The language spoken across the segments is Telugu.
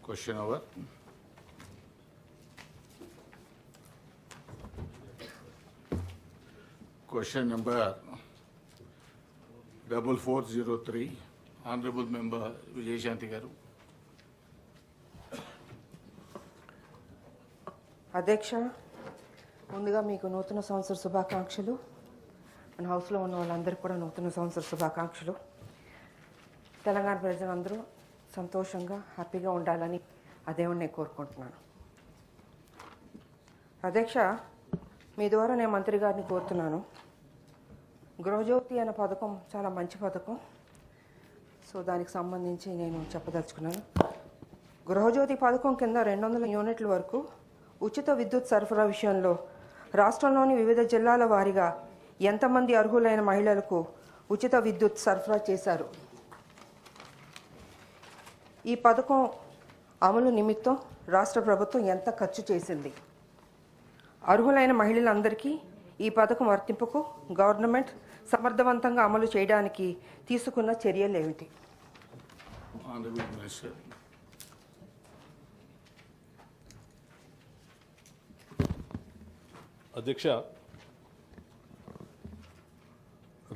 Question over. Question number 4403, Honorable Member Vijay Shanti Garu. అధ్యక్ష, ముందుగా మీకు నూతన సంవత్సర శుభాకాంక్షలు. మన హౌస్లో ఉన్న వాళ్ళందరికీ కూడా నూతన సంవత్సర శుభాకాంక్షలు. తెలంగాణ ప్రజలందరూ సంతోషంగా హ్యాపీగా ఉండాలని ఆ దేవుణ్ణి నేను కోరుకుంటున్నాను. అధ్యక్ష, మీ ద్వారా నేను మంత్రి గారిని కోరుతున్నాను. గృహజ్యోతి అనే పథకం చాలా మంచి పథకం. సో దానికి సంబంధించి నేను చెప్పదలుచుకున్నాను. గృహజ్యోతి పథకం కింద 200 యూనిట్ల వరకు ఉచిత విద్యుత్ సరఫరా విషయంలో రాష్ట్రంలోని వివిధ జిల్లాల వారీగా ఎంతమంది అర్హులైన మహిళలకు ఉచిత విద్యుత్ సరఫరా చేశారు? ఈ పథకం అమలు నిమిత్తం రాష్ట్ర ప్రభుత్వం ఎంత ఖర్చు చేసింది? అర్హులైన మహిళలందరికీ ఈ పథకం వర్తింపుకు గవర్నమెంట్ సమర్థవంతంగా అమలు చేయడానికి తీసుకున్న చర్యలు ఏమిటి? అధ్యక్ష,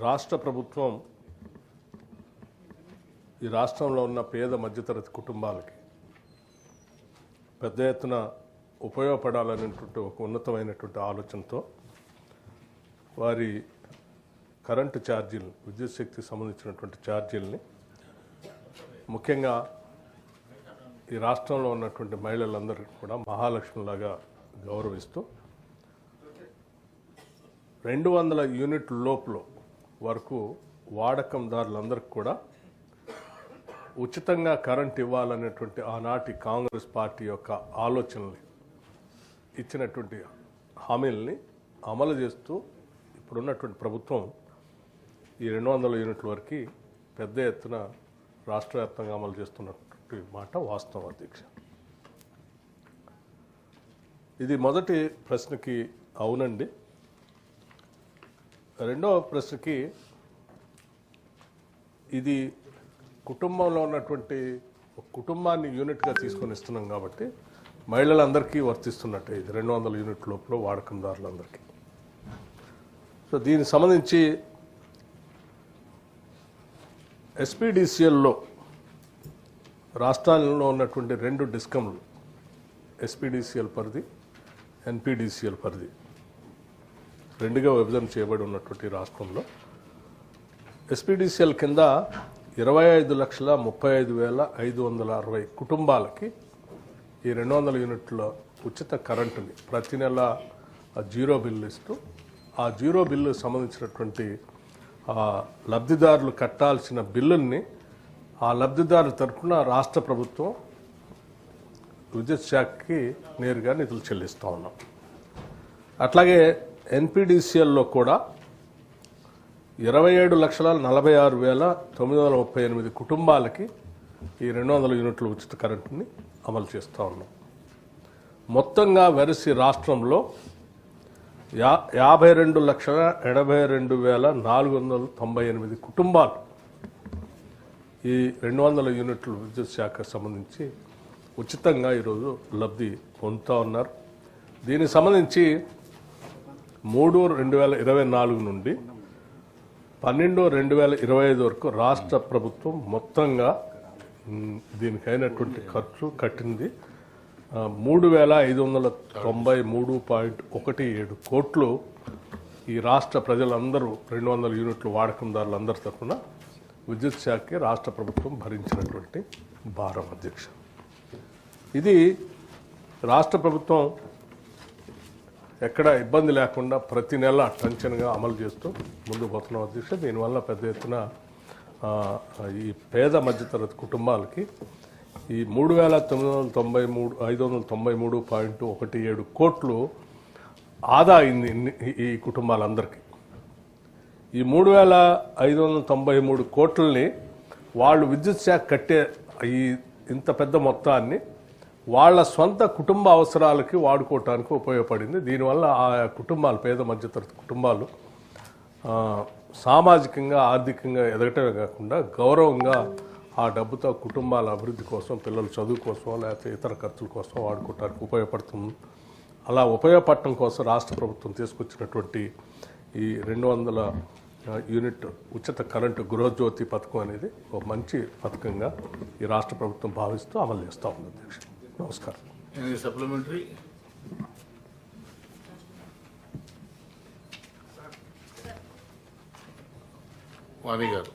రాష్ట్ర ప్రభుత్వం ఈ రాష్ట్రంలో ఉన్న పేద మధ్యతరగతి కుటుంబాలకి పెద్ద ఎత్తున ఉపయోగపడాలనేటువంటి ఒక ఉన్నతమైనటువంటి ఆలోచనతో వారి కరెంటు ఛార్జీలు, విద్యుత్ శక్తికి సంబంధించినటువంటి ఛార్జీలని ముఖ్యంగా ఈ రాష్ట్రంలో ఉన్నటువంటి మహిళలందరికీ కూడా మహాలక్ష్మిలాగా గౌరవిస్తూ 200 యూనిట్ల లోపల వరకు వాడకందారులందరికీ కూడా ఉచితంగా కరెంట్ ఇవ్వాలనేటువంటి ఆనాటి కాంగ్రెస్ పార్టీ యొక్క ఆలోచనల్ని ఇచ్చినటువంటి హామీలని అమలు చేస్తూ ఇప్పుడున్నటువంటి ప్రభుత్వం ఈ 200 యూనిట్ల వరకు పెద్ద ఎత్తున రాష్ట్ర వ్యాప్తంగా అమలు చేస్తున్నటువంటి మాట వాస్తవం అధ్యక్ష. ఇది మొదటి ప్రశ్నకి అవునండి. రెండవ ప్రశ్నకి ఇది కుటుంబంలో ఉన్నటువంటి కుటుంబాన్ని యూనిట్గా తీసుకొని ఇస్తున్నాం కాబట్టి మహిళలందరికీ వర్తిస్తున్నట్టే ఇది 200 యూనిట్ లోపల వాడకందారులందరికీ. సో దీనికి సంబంధించి ఎస్పీడీసీఎల్లో రాష్ట్రాల్లో ఉన్నటువంటి 2 డిస్కంలు ఎస్పీడీసీఎల్ పరిధి, ఎన్పీడీసీఎల్ పరిధి 2గా విభజన చేయబడి ఉన్నటువంటి రాష్ట్రంలో ఎస్పీడీసీఎల్ కింద 25,35,560 కుటుంబాలకి ఈ 200 యూనిట్ల ఉచిత కరెంటుని ప్రతి నెల జీరో బిల్లు ఇస్తూ ఆ జీరో బిల్లు సంబంధించినటువంటి లబ్ధిదారులు కట్టాల్సిన బిల్లుల్ని ఆ లబ్ధిదారుల తరఫున రాష్ట్ర ప్రభుత్వం విద్యుత్ శాఖకి నేరుగా నిధులు చెల్లిస్తూ ఉన్నాం. అట్లాగే ఎన్పీడీసీఎల్లో కూడా 27,46,938 కుటుంబాలకి ఈ 200 యూనిట్ల ఉచిత కరెంటుని అమలు చేస్తూ ఉన్నాం. మొత్తంగా వెరసి రాష్ట్రంలో 52,82,498 కుటుంబాలు ఈ 200 యూనిట్ల విద్యుత్ శాఖకు సంబంధించి ఉచితంగా ఈరోజు లబ్ధి పొందుతూ ఉన్నారు. దీనికి సంబంధించి 3/2024 నుండి 12/2025 వరకు రాష్ట్ర ప్రభుత్వం మొత్తంగా దీనికైనటువంటి ఖర్చు కట్టింది 3,593.17 కోట్లు. ఈ రాష్ట్ర ప్రజలందరూ 200 యూనిట్లు వాడకందారులందరి తరఫున విద్యుత్ శాఖకి రాష్ట్ర ప్రభుత్వం భరించినటువంటి భారం అధ్యక్ష. ఇది రాష్ట్ర ప్రభుత్వం ఎక్కడ ఇబ్బంది లేకుండా ప్రతి నెల టెన్షన్గా అమలు చేస్తూ ముందుకు పోతున్నాం అధ్యక్ష. దీనివల్ల పెద్ద ఎత్తున ఈ పేద మధ్యతరగతి కుటుంబాలకి ఈ 3,593.17 కోట్లు ఆదా అయింది ఈ కుటుంబాలందరికీ. ఈ 3,593 కోట్లని వాళ్ళు విద్యుత్ శాఖ కట్టే ఈ ఇంత పెద్ద మొత్తాన్ని వాళ్ళ సొంత కుటుంబ అవసరాలకి వాడుకోవటానికి ఉపయోగపడింది. దీనివల్ల ఆ కుటుంబాలు, పేద మధ్యతరగతి కుటుంబాలు సామాజికంగా, ఆర్థికంగా ఎదగటమే కాకుండా గౌరవంగా ఆ డబ్బుతో కుటుంబాల అభివృద్ధి కోసం, పిల్లల చదువు కోసం, లేకపోతే ఇతర ఖర్చుల కోసం వాడుకోవడానికి ఉపయోగపడుతుంది. అలా ఉపయోగపడటం కోసం రాష్ట్ర ప్రభుత్వం తీసుకొచ్చినటువంటి ఈ 200 యూనిట్ ఉచిత కరెంటు గృహజ్యోతి పథకం అనేది ఒక మంచి పథకంగా ఈ రాష్ట్ర ప్రభుత్వం భావిస్తూ అమలు చేస్తూ ఉంది. అధ్యక్ష, నమస్కారం. Any supplementary? వాణి గారు.